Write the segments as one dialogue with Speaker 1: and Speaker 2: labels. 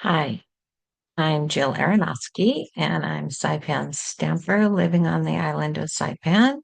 Speaker 1: Hi, I'm Jill Aronofsky, and I'm Saipanstamper living on the island of Saipan.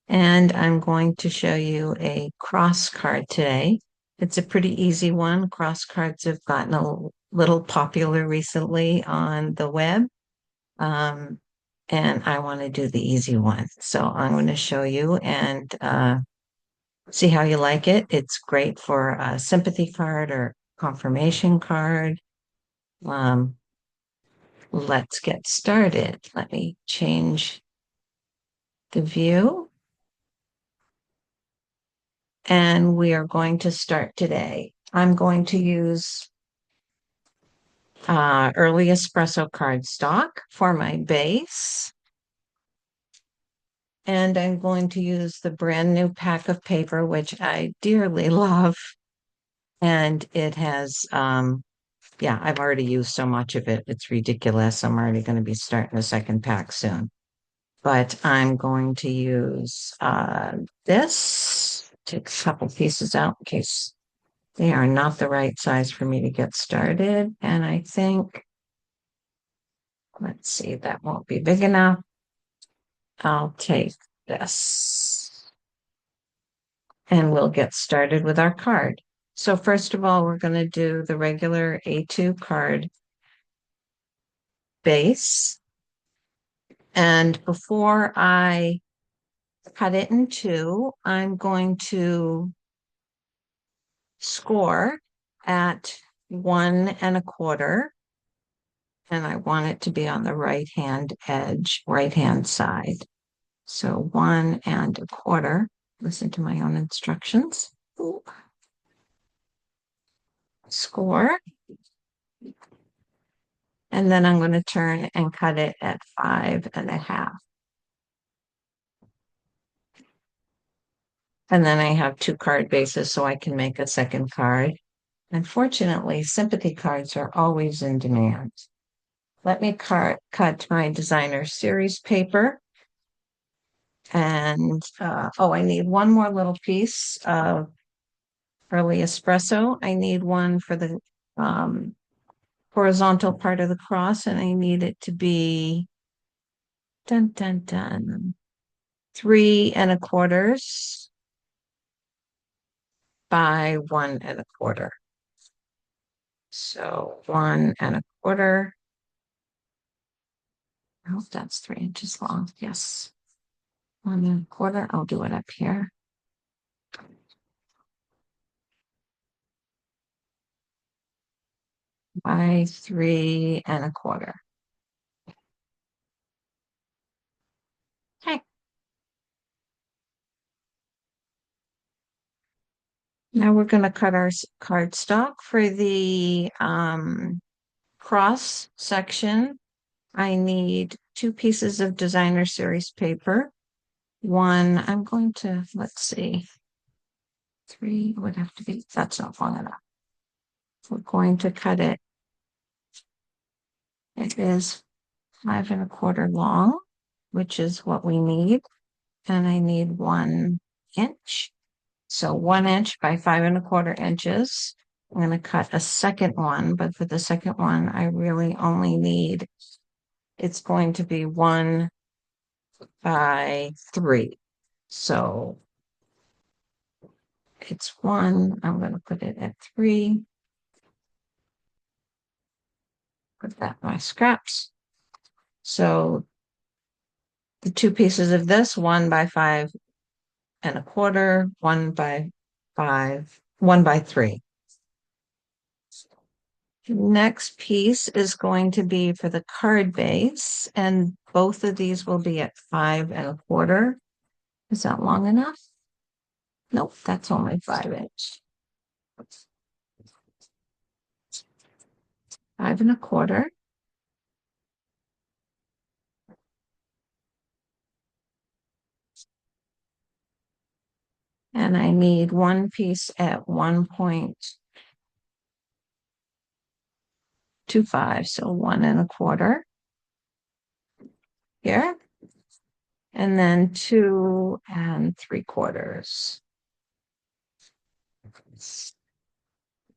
Speaker 1: And I'm going to show you a cross card today. It's a pretty easy one. Cross cards have gotten a little popular recently on the web. Um, and I want to do the easy one. So I'm going to show you and see how you like it. It's great for a sympathy card or confirmation card. Um, Let's get started. Let me change the view. And we are going to start today. I'm going to use early espresso cardstock for my base. And I'm going to use the brand new pack of paper, which I dearly love. And it has, yeah, I've already used so much of it. It's ridiculous. I'm already going to be starting a second pack soon. But I'm going to use this, take a couple pieces out in case they are not the right size for me to get started. And I think, let's see, that won't be big enough. I'll take this and we'll get started with our card. So first of all, we're going to do the regular A2 card base. And before I cut it in two, I'm going to score at 1 1/4, and I want it to be on the right hand edge, right hand side. So 1 1/4. Listen to my own instructions. Ooh. Score. And then I'm going to turn and cut it at 5 1/2. And then I have two card bases so I can make a second card. Unfortunately, sympathy cards are always in demand. Let me cut my designer series paper. And oh, I need one more little piece of early espresso. I need one for the horizontal part of the cross, and I need it to be dun dun dun 3 1/4 by 1 1/4. So 1 1/4. I hope that's 3 inches long. Yes. 1 1/4. I'll do it up here. By 3 1/4. Okay. Now we're going to cut our cardstock for the cross section. I need two pieces of designer series paper. One, I'm going to, let's see, 3 would have to be, that's not long enough. We're going to cut it. It is 5 1/4 long, which is what we need. And I need 1 inch. So 1 inch by 5 1/4 inches. I'm going to cut a second one, but for the second one, I really only need, it's going to be 1 by 3. So it's 1. I'm going to put it at 3. Put that in my scraps. So the two pieces of this, 1 by 5 1/4, 1 by 5, 1 by 3. Next piece is going to be for the card base, and both of these will be at 5 1/4. Is that long enough? Nope, that's only 5 inch. 5 1/4. And I need one piece at 1.25, so 1 1/4 here. And then 2 3/4.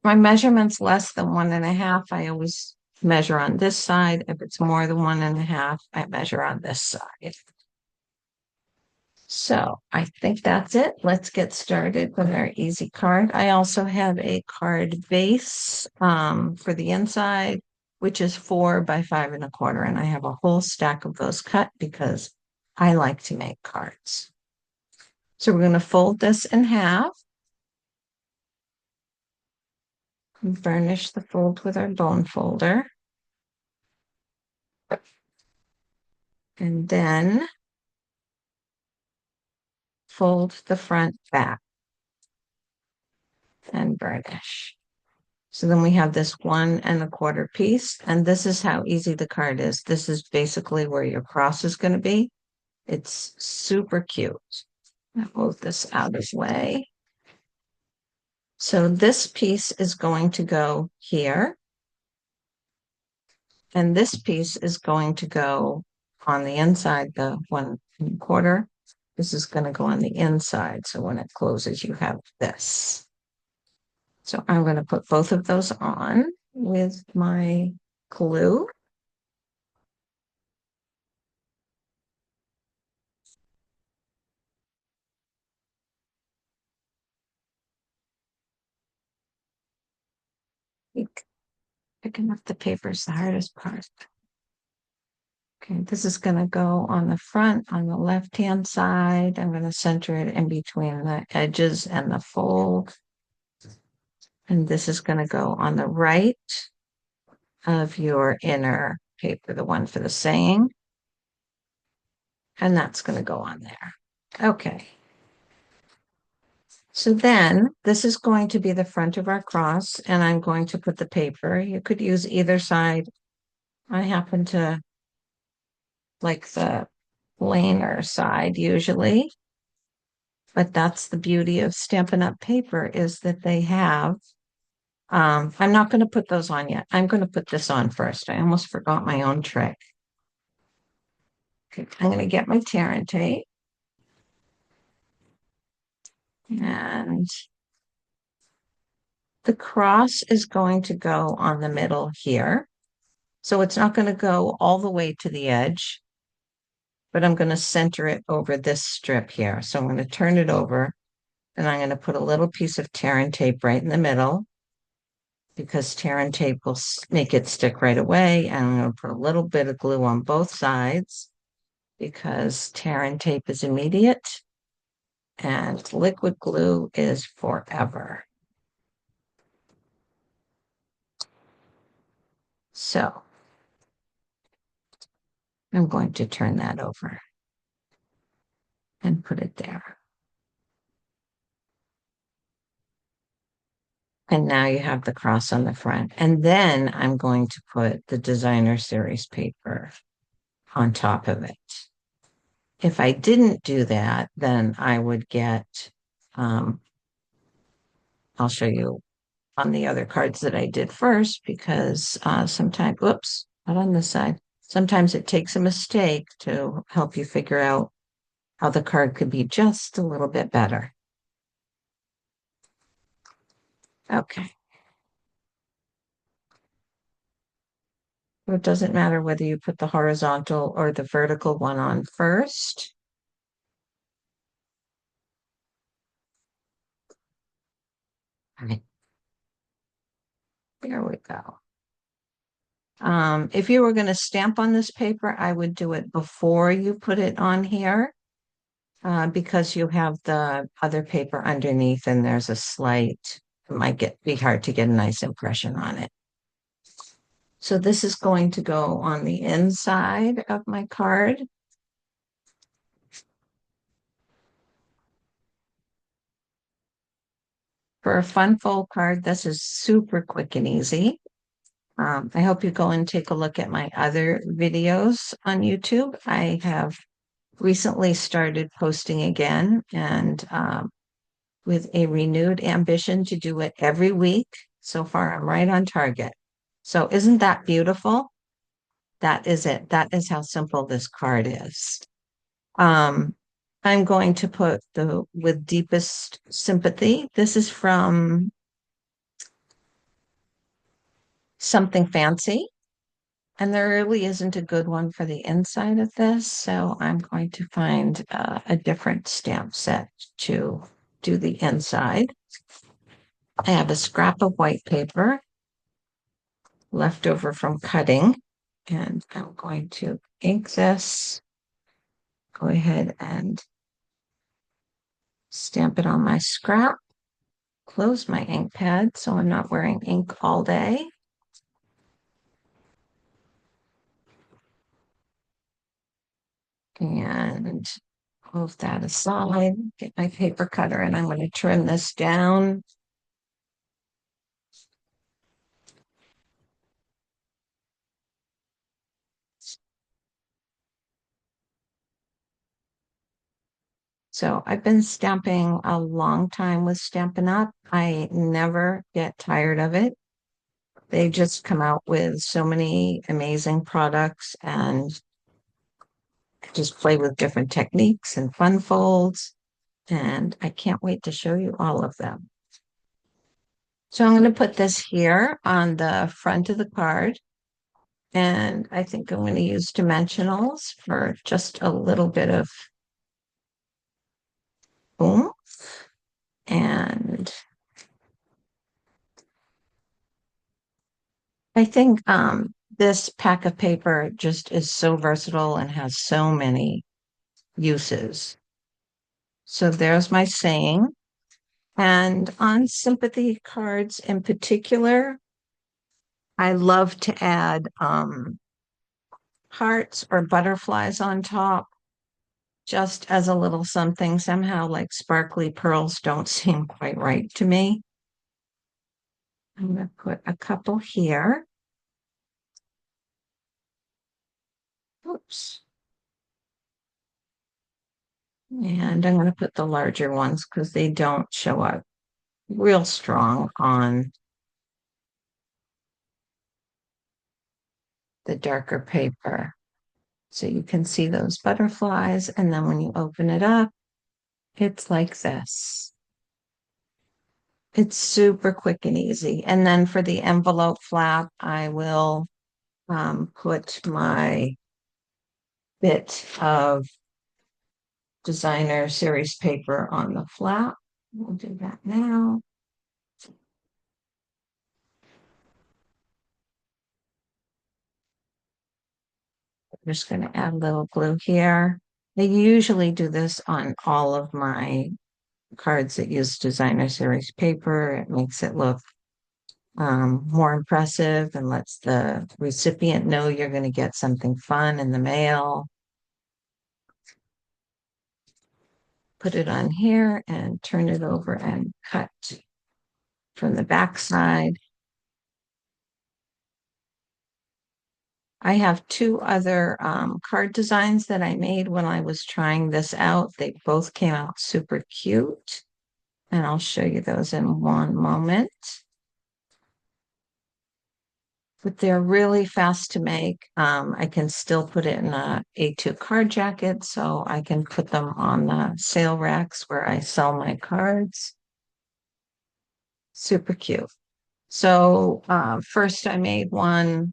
Speaker 1: My measurement's less than 1 1/2. I always measure on this side. If it's more than 1.5, I measure on this side. So I think that's it. Let's get started with our easy card. I also have a card base for the inside, which is 4 by 5.25. And I have a whole stack of those cut because I like to make cards. So we're going to fold this in half. Varnish the fold with our bone folder. And then fold the front back and burnish. So then we have this 1.25 piece, and this is how easy the card is. This is basically where your cross is going to be. It's super cute. I'll move this out of the way. So this piece is going to go here. And this piece is going to go on the inside, the 1.25. This is going to go on the inside. So when it closes, you have this. So I'm going to put both of those on with my glue. Picking up the paper is the hardest part. Okay, this is going to go on the front, on the left-hand side. I'm going to center it in between the edges and the fold. And this is going to go on the right of your inner paper, the one for the saying. And that's going to go on there. Okay. So then this is going to be the front of our cross, and I'm going to put the paper. You could use either side. I happen to like the plainer side usually, but that's the beauty of Stampin' Up! Paper is that they have, I'm not going to put those on yet. I'm going to put this on first. I almost forgot my own trick. Okay, I'm going to get my tear and tape. And the cross is going to go on the middle here. So it's not going to go all the way to the edge, but I'm going to center it over this strip here. So I'm going to turn it over, and I'm going to put a little piece of tear and tape right in the middle, because tear and tape will make it stick right away. And I'm going to put a little bit of glue on both sides because tear and tape is immediate and liquid glue is forever. So I'm going to turn that over and put it there. And now you have the cross on the front. And then I'm going to put the designer series paper on top of it. If I didn't do that, then I would get, I'll show you on the other cards that I did first, because sometimes, whoops, not on this side. Sometimes it takes a mistake to help you figure out how the card could be just a little bit better. Okay. It doesn't matter whether you put the horizontal or the vertical one on first. All right. There we go. If you were going to stamp on this paper, I would do it before you put it on here, because you have the other paper underneath and there's a slight, it might be hard to get a nice impression on it. So this is going to go on the inside of my card. For a fun fold card, this is super quick and easy. I hope you go and take a look at my other videos on YouTube. I have recently started posting again, and with a renewed ambition to do it every week. So far, I'm right on target. So isn't that beautiful? That is it. That is how simple this card is. I'm going to put the with deepest sympathy. This is from Something Fancy. And there really isn't a good one for the inside of this, so I'm going to find a different stamp set to do the inside. I have a scrap of white paper left over from cutting, and I'm going to ink this. Go ahead and stamp it on my scrap. Close my ink pad so I'm not wearing ink all day. And move that aside, get my paper cutter, and I'm going to trim this down. So I've been stamping a long time with Stampin' Up. I never get tired of it. They just come out with so many amazing products and just play with different techniques and fun folds. And I can't wait to show you all of them. So I'm going to put this here on the front of the card. And I think I'm going to use dimensionals for just a little bit of oomph. And I think this pack of paper just is so versatile and has so many uses. So there's my saying. And on sympathy cards in particular, I love to add hearts or butterflies on top, just as a little something. Somehow, like sparkly pearls don't seem quite right to me. I'm going to put a couple here. Oops. And I'm going to put the larger ones because they don't show up real strong on the darker paper. So you can see those butterflies. And then when you open it up, it's like this. It's super quick and easy. And then for the envelope flap, I will put my bit of designer series paper on the flap. We'll do that now. I'm just going to add a little glue here. I usually do this on all of my cards that use designer series paper. It makes it look more impressive and lets the recipient know you're going to get something fun in the mail. Put it on here and turn it over and cut from the back side. I have two other card designs that I made when I was trying this out. They both came out super cute, and I'll show you those in one moment. But they're really fast to make. I can still put it in a A2 card jacket, so I can put them on the sale racks where I sell my cards. Super cute. So first I made one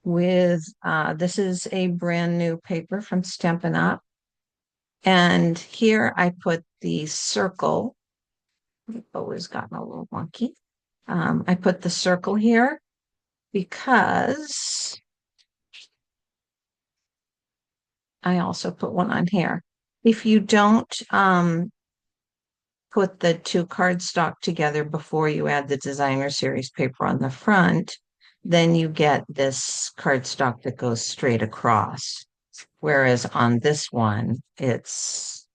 Speaker 1: with, this is a brand new paper from Stampin' Up. And here I put the circle. The bow has gotten a little wonky. I put the circle here because I also put one on here. If you don't put the two cardstock together before you add the designer series paper on the front, then you get this cardstock that goes straight across. Whereas on this one, it's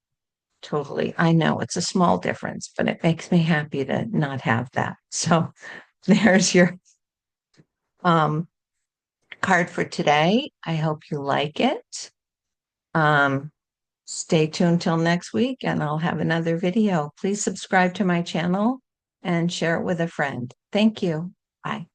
Speaker 1: totally, I know it's a small difference, but it makes me happy to not have that. So there's your card for today. I hope you like it. Stay tuned till next week and I'll have another video. Please subscribe to my channel and share it with a friend. Thank you. Bye.